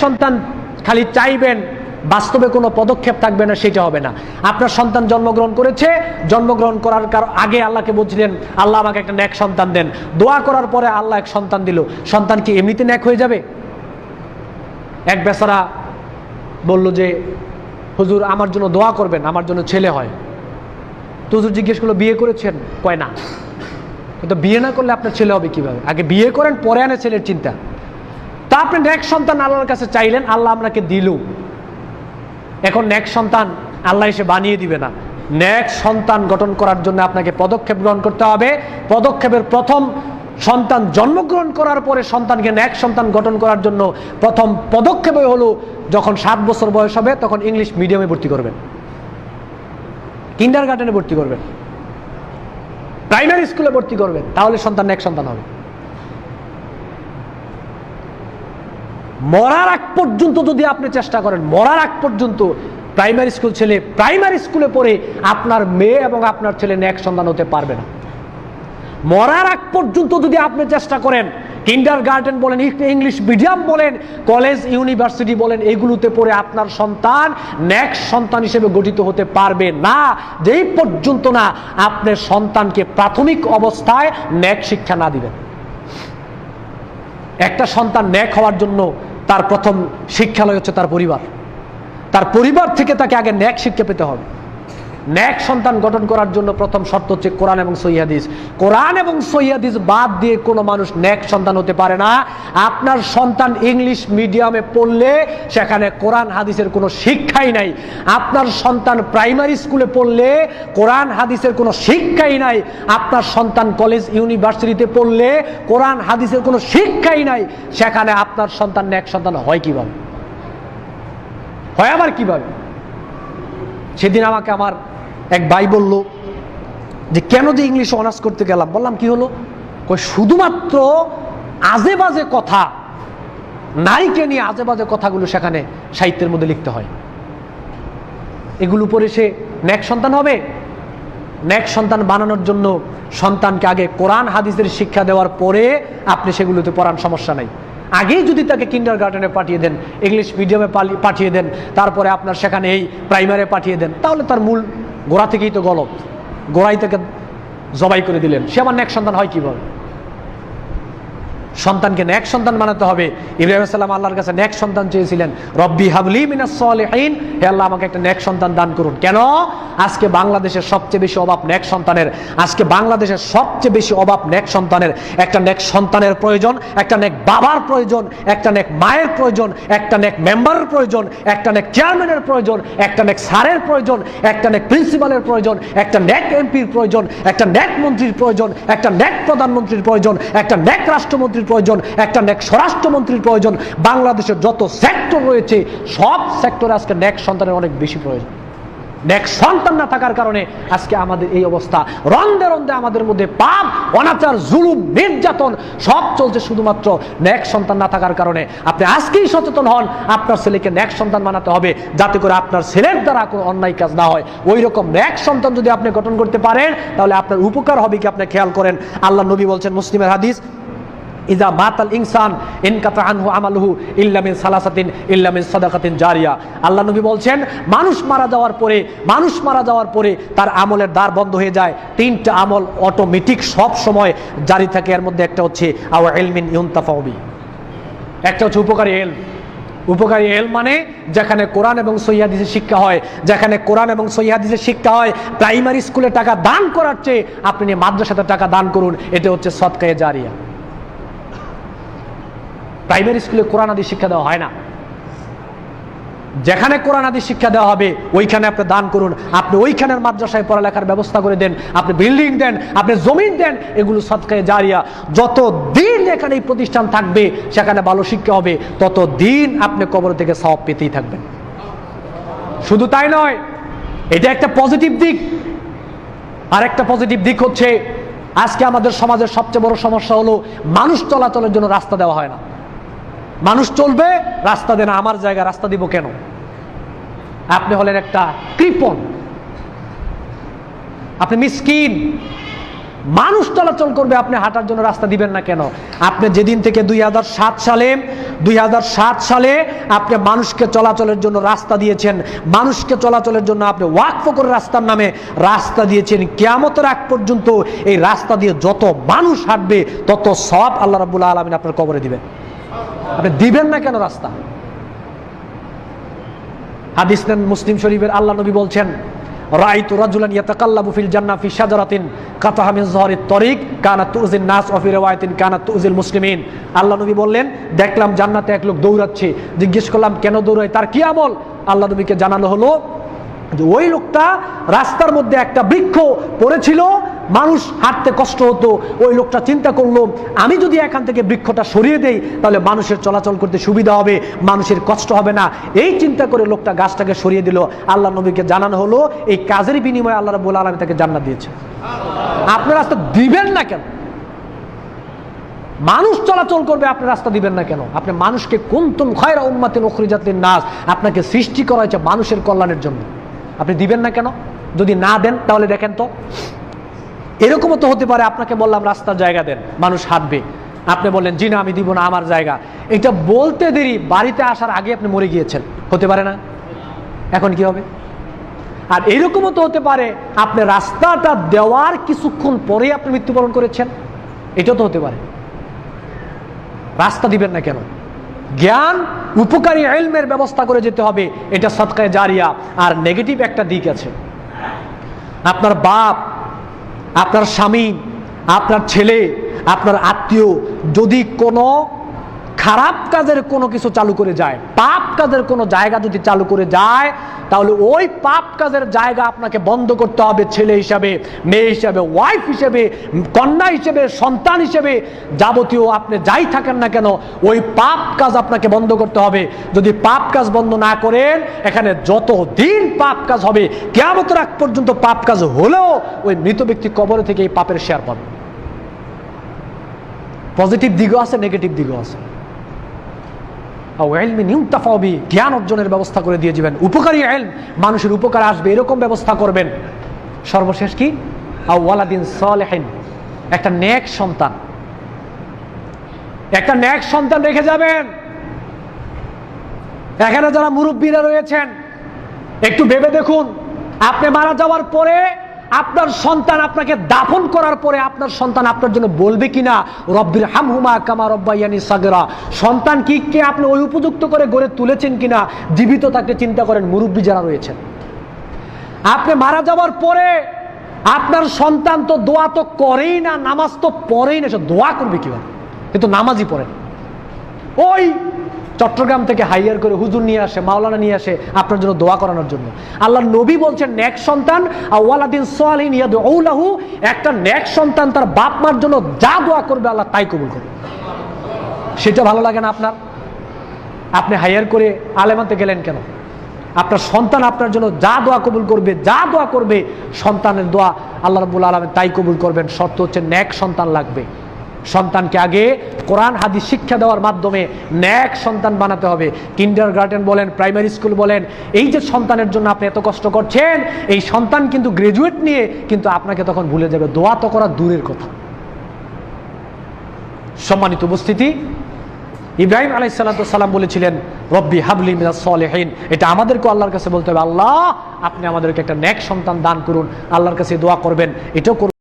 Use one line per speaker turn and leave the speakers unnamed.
সন্তান খালি চাইবেন, বাস্তবে কোনো পদক্ষেপ থাকবে না, সেটা হবে না। আপনার সন্তান জন্মগ্রহণ করেছে, জন্মগ্রহণ করার আগে আল্লাহকে বলছিলেন আল্লাহ আমাকে একটা নেক সন্তান দেন, দোয়া করার পরে আল্লাহ এক সন্তান দিল, সন্তান কি এমনিতে নেক হয়ে যাবে? এক বেচারা বলল যে হুজুর আমার জন্য দোয়া করবেন, আমার জন্য ছেলে হয়। তো হুজুর জিজ্ঞেস করলো বিয়ে করেছেন? কয় না। কিন্তু বিয়ে না করলে আপনার ছেলে হবে কিভাবে? আগে বিয়ে করেন, পরে আনে ছেলের চিন্তা। তা আপনি নেক সন্তান আল্লাহর কাছে চাইলেন, আল্লাহ আপনাকে দিল। এখন নেক সন্তান আল্লাহ এসে বানিয়ে দিবে না। নেক সন্তান গঠন করার জন্য আপনাকে পদক্ষেপ গ্রহণ করতে হবে। পদক্ষেপের প্রথম, সন্তান জন্মগ্রহণ করার পরে সন্তানকে নেক সন্তান গঠন করার জন্য প্রথম পদক্ষেপ হলো যখন 7 বছর বয়স হবে তখন ইংলিশ মিডিয়ামে ভর্তি করবেন, কিন্ডারগার্টেনে ভর্তি করবেন, প্রাইমারি স্কুলে ভর্তি করবেন, তাহলে সন্তান নেক সন্তান হবে। মরার আগ পর্যন্ত যদি আপনি চেষ্টা করেন, মরার আগ পর্যন্ত প্রাইমারি স্কুল ছেলে প্রাইমারি স্কুলে পড়ে আপনার মেয়ে এবং আপনার ছেলে নেক সন্তান হতে পারবে না। মরার আগ পর্যন্ত যদি আপনি চেষ্টা করেন, কিন্ডারগার্টেন বলেন, ইংলিশ মিডিয়াম বলেন, কলেজ ইউনিভার্সিটি বলেন, এগুলোতে পড়ে আপনার সন্তান নেক সন্তান হিসেবে গঠিত হতে পারবে না, যেই পর্যন্ত না আপনার সন্তানকে প্রাথমিক অবস্থায় নেক শিক্ষা না দিবেন। একটা সন্তান নেক হওয়ার জন্য তার প্রথম শিক্ষালয় হচ্ছে তার পরিবার। তার পরিবার থেকে তাকে আগে নেক শিক্ষা পেতে হবে। নেক সন্তান গঠন করার জন্য প্রথম শর্ত হচ্ছে কোরআন এবং সহিহ হাদিস। কোরআন এবং সহিহ হাদিস বাদ দিয়ে কোনো মানুষ নেক সন্তান হতে পারে না। আপনার সন্তান ইংলিশ মিডিয়ামে পড়লে সেখানে কোরআন হাদিসের কোনো শিক্ষাই নাই। আপনার সন্তান প্রাইমারি স্কুলে পড়লে কোরআন হাদিসের কোনো শিক্ষাই নাই। আপনার সন্তান কলেজ ইউনিভার্সিটিতে পড়লে কোরআন হাদিসের কোনো শিক্ষাই নাই। সেখানে আপনার সন্তান নেক সন্তান হয় কিভাবে? হয় আবার কিভাবে? সেদিন আমাকে আমার এক ভাই বলল যে কেন যে ইংলিশ অনার্স করতে গেলাম। বললাম কি হলো? শুধুমাত্র আজে বাজে কথা, নারীকে নিয়ে আজে বাজে কথাগুলো সেখানে সাহিত্যের মধ্যে লিখতে হয়। এগুলো পরে সে নেক সন্তান হবে? নেক সন্তান বানানোর জন্য সন্তানকে আগে কোরআন হাদিসের শিক্ষা দেওয়ার পরে আপনি সেগুলোতে পড়ান, সমস্যা নাই। আগেই যদি তাকে কিন্ডারগার্টেনে পাঠিয়ে দেন, ইংলিশ মিডিয়ামে পাঠিয়ে দেন, তারপরে আপনার সেখানে এই প্রাইমারি পাঠিয়ে দেন, তাহলে তার মূল গোড়া থেকেই তো গলত। গোড়াই থেকে জবাই করে দিলেন, সে আমার নেক সন্তান হয় কিভাবে? সন্তানকে নেক সন্তান বানাতে হবে। ইব্রাহিম আলাইহিস সালাম আল্লাহর কাছে নেক সন্তান চেয়েছিলেন, রব্বি হাবলি মিনাস সলিহিন, হে আল্লাহ আমাকে একটা নেক সন্তান দান করুন। কেন? আজকে বাংলাদেশের সবচেয়ে বেশি অভাব নেক সন্তানের। আজকে বাংলাদেশের সবচেয়ে বেশি অভাব নেক সন্তানের। একটা নেক সন্তানের প্রয়োজন, একটা নেক বাবার প্রয়োজন, একটা নেক মায়ের প্রয়োজন, একটা নেক মেম্বারের প্রয়োজন, একটা নেক চেয়ারম্যানের প্রয়োজন, একটা নেক স্যারের প্রয়োজন, একটা নেক প্রিন্সিপালের প্রয়োজন, একটা নেক এমপির প্রয়োজন, একটা নেক মন্ত্রীর প্রয়োজন, একটা নেক প্রধানমন্ত্রীর প্রয়োজন, একটা নেক রাষ্ট্রমন্ত্রীর প্রয়োজন, একটা নেক স্বরাষ্ট্রমন্ত্রীর প্রয়োজন। বাংলাদেশের যত সেক্টর রয়েছে সব সেক্টরে আজকে নেক সন্তানের অনেক বেশি প্রয়োজন। নেক সন্তান না থাকার কারণে আজকে আমাদের এই অবস্থা। রন্ধে রন্ধে আমাদের মধ্যে পাপ, অনাচার, জুলুম, নির্যাতন সব চলছে শুধুমাত্র নেক সন্তান না থাকার কারণে। আপনি আজকেই সচেতন হন, আপনার ছেলেকে নেক সন্তান বানাতে হবে, যাতে করে আপনার ছেলের দ্বারা কোনো অন্যায় কাজ না হয়। ওই রকম নেক সন্তান যদি আপনি গঠন করতে পারেন তাহলে আপনার উপকার হবে কি আপনি খেয়াল করেন। আল্লাহ নবী বলছেন, মুসলিমের হাদিস, ইজা মাতাল ইনসান ইনকাতা আনহু আমালুহু ইল্লা মিন সালাসাতিন ইল্লা মিন সাদাকাতিন জারিয়া। আল্লাহ নবী বলছেন, মানুষ মারা যাওয়ার পরে তার আমলের দ্বার বন্ধ হয়ে যায়। 3টা আমল অটোমেটিক সব সময় জারি থাকে। এর মধ্যে একটা হচ্ছে আও ইলমিন ইউনতাফাউ বি, একটা হচ্ছে উপকারী ইলম। উপকারী ইলম মানে যেখানে কোরআন এবং সহিহ হাদিসের শিক্ষা হয়, যেখানে কোরআন এবং সহিহ হাদিসের শিক্ষা হয়। প্রাইমারি স্কুলে টাকা দান করার চেয়ে আপনি মাদ্রাসাতে টাকা দান করুন, এটা হচ্ছে সদকায়ে জারিয়া। প্রাইমারি স্কুলে কোরআন হাদিস শিক্ষা দেওয়া হয় না। যেখানে কোরআন হাদিস শিক্ষা দেওয়া হবে ওইখানে আপনি দান করুন। আপনি ওইখানের মাদ্রাসায় পড়ালেখার ব্যবস্থা করে দেন, আপনি বিল্ডিং দেন, আপনি জমিন দেন, এগুলো সদকায়ে জারিয়া। যত দিন এখানে এই প্রতিষ্ঠান থাকবে, সেখানে ভালো শিক্ষা হবে, তত দিন আপনি কবর থেকে সওয়াব পেতেই থাকবেন। শুধু তাই নয়, এটা একটা পজিটিভ দিক। আর একটা পজিটিভ দিক হচ্ছে, আজকে আমাদের সমাজের সবচেয়ে বড় সমস্যা হলো মানুষ চলাচলের জন্য রাস্তা দেওয়া হয় না। মানুষ চলবে, রাস্তা দেন, আমার জায়গায় রাস্তা দিব কেন? আপনি হলেন একটা কৃপণ, আপনি মিসকিন। মানুষ চলাচল করবে, আপনি হাঁটার জন্য রাস্তা দিবেন না কেন? আপনি যেদিন থেকে 2007 সালে 2007 সালে আপনি মানুষকে চলাচলের জন্য রাস্তা দিয়েছেন, মানুষকে চলাচলের জন্য আপনি ওয়াকফ করে রাস্তার নামে রাস্তা দিয়েছেন। কিয়ামতের আগ পর্যন্ত এই রাস্তা দিয়ে যত মানুষ হাঁটবে তত সওয়াব আল্লাহ রাব্বুল আলামিন আপনার কবরে দিবেন। আপনি দিবেন না কেন রাস্তা? হাদিস নেন মুসলিম শরীফের, আল্লাহ নবী বলছেন, রাআইতু রাজুলান ইয়াতাকাল্লাবু ফিল জান্নাহ ফি শাজারাতিন কাতাহা মিন যাহরিত তরিক কানাত তুযিন নাস ওয়া ফি রিওয়ায়াতিন কানাত তুযিল মুসলিমিন। আল্লাহ নবী বললেন, দেখলাম জান্নাতে এক লোক দৌড়াচ্ছে। জিজ্ঞেস করলাম কেন দৌড়ায়, তার কি আমল? আল্লাহ নবীকে জানানো হলো যে ওই লোকটা রাস্তার মধ্যে একটা বৃক্ষ পড়েছিল, মানুষ হাঁটতে কষ্ট হতো। ওই লোকটা চিন্তা করলো, আমি যদি এখান থেকে বৃক্ষটা সরিয়ে দেই তাহলে মানুষের চলাচল করতে সুবিধা হবে, মানুষের কষ্ট হবে না। এই চিন্তা করে লোকটা গাছটাকে সরিয়ে দিল। আল্লাহ নবীকে জানানো হলো এই কাজের বিনিময়ে আল্লাহ রাব্বুল আলামিন তাকে জান্নাত দিয়েছে। আপনি রাস্তা দিবেন না কেন? মানুষ চলাচল করবে, আপনি রাস্তা দিবেন না কেন? আপনি মানুষকে কুনতুম খায়রা উম্মাতিন উখরিজাত লিন-নাস, আপনাকে সৃষ্টি করা হয়েছে মানুষের কল্যাণের জন্য। আপনি দিবেন না কেন? যদি না দেন তাহলে দেখেন তো, এরকমও তো হতে পারে আপনাকে বললাম রাস্তার জায়গা দেন, মানুষ হাঁটবে, আপনি বললেন জি না আমি দিব না, আমার জায়গা। এটা বলতে দেরি, বাড়িতে আসার আগে আপনি মরে গিয়েছেন, হতে পারে না? এখন কি হবে? আর এরকমও তো হতে পারে আপনি রাস্তাটা দেওয়ার কিছুক্ষণ পরে আপনি মৃত্যুবরণ করেছেন, এটাও তো হতে পারে। রাস্তা দিবেন না কেন? জ্ঞান উপকারী ইলমের ব্যবস্থা করে যেতে হবে, এটা সাদকায়ে জারিয়া। আর নেগেটিভ একটা দিক আছে, আপনার বাপ, আপনার স্বামী, আপনার ছেলে, আপনার আত্মীয় যদি কোনো খারাপ কাজের কোনো কিছু চালু করে যায়, পাপ কাজের কোনো জায়গা যদি চালু করে যায়, তাহলে ওই পাপ কাজের জায়গা আপনাকে বন্ধ করতে হবে। ছেলে হিসাবে, মেয়ে হিসাবে, ওয়াইফ হিসেবে, কন্যা হিসেবে, সন্তান হিসেবে, যাবতীয় আপনি যাই থাকেন না কেন ওই পাপ কাজ আপনাকে বন্ধ করতে হবে। যদি পাপ কাজ বন্ধ না করেন, এখানে যত দিন পাপ কাজ হবে, কিয়ামতের আগ পর্যন্ত পাপ কাজ হলেও ওই মৃত ব্যক্তি কবরে থেকে এই পাপের শেয়ার পাবে। পজিটিভ দিকও আছে, নেগেটিভ দিকও আছে। জ্ঞান অর্জনের ব্যবস্থা করে দিয়ে যাবেন, উপকারী ইলম, মানুষের উপকার আসবে এরকম ব্যবস্থা করবেন। সর্বশেষ কি? ওয়ালাদিন সালেহিন, একটা নেক সন্তান, একটা নেক সন্তান রেখে যাবেন। এখানে যারা মুরব্বীরা রয়েছেন একটু ভেবে দেখুন, আপনি মারা যাওয়ার পরে আপনার সন্তান আপনাকে দাফন করার পরে আপনার সন্তান আপনার জন্য বলবে কিনা রব্বির হামহুমা কামা রব্বায়ানি সাগরা? সন্তান কি কে আপনি ওই উপযুক্ত করে গড়ে তুলেছেন কিনা? জীবিত থাকতে চিন্তা করেন মুরব্বী যারা রয়েছেন। আপনি মারা যাওয়ার পরে আপনার সন্তান তো দোয়া তো করেই না, নামাজ তো পড়েই না, সে দোয়া করবে কিভাবে? কিন্তু নামাজই পড়েন। ওই চট্টগ্রাম থেকে হাইয়ার করে হুজুর নিয়ে আসে, মাওলানা নিয়ে আসে আপনার জন্য দোয়া করানোর জন্য। আল্লাহ নবী বলছেন নেক সন্তান ওয়ালাদিন সালিহিন ইয়াদউ লাহু, একটা নেক সন্তান তার বাপ মার জন্য যা দোয়া করবে আল্লাহ তাই কবুল করবে। সেটা ভালো লাগে না আপনার? আপনি হাইয়ার করে আলেমাতে গেলেন কেন? আপনার সন্তান আপনার জন্য যা দোয়া কবুল করবে, যা দোয়া করবে সন্তানের দোয়া আল্লাহ রাব্বুল আলামিন তাই কবুল করবেন। শর্ত হচ্ছে নেক সন্তান লাগবে। সন্তানকে আগে কোরআন হাদিস শিক্ষা দেওয়ার মাধ্যমে নেক সন্তান বানাতে হবে। কিন্ডারগার্টেন বলেন, প্রাইমারি স্কুল বলেন, এই যে সন্তানের জন্য আপনি এত কষ্ট করছেন, এই সন্তান কিন্তু গ্রাজুয়েট নিয়ে কিন্তু আপনাকে তখন ভুলে যাবে। দোয়া তো করা দূরের কথা। সম্মানিত উপস্থিতি, ইব্রাহিম আলাইহিস সালাম বলেছিলেন রব্বি হাবলি মিনাস সালিহিন। এটা আমাদেরকে আল্লাহর কাছে বলতে হবে, আল্লাহ আপনি আমাদেরকে একটা নেক সন্তান দান করুন। আল্লাহর কাছে দোয়া করবেন, এটাও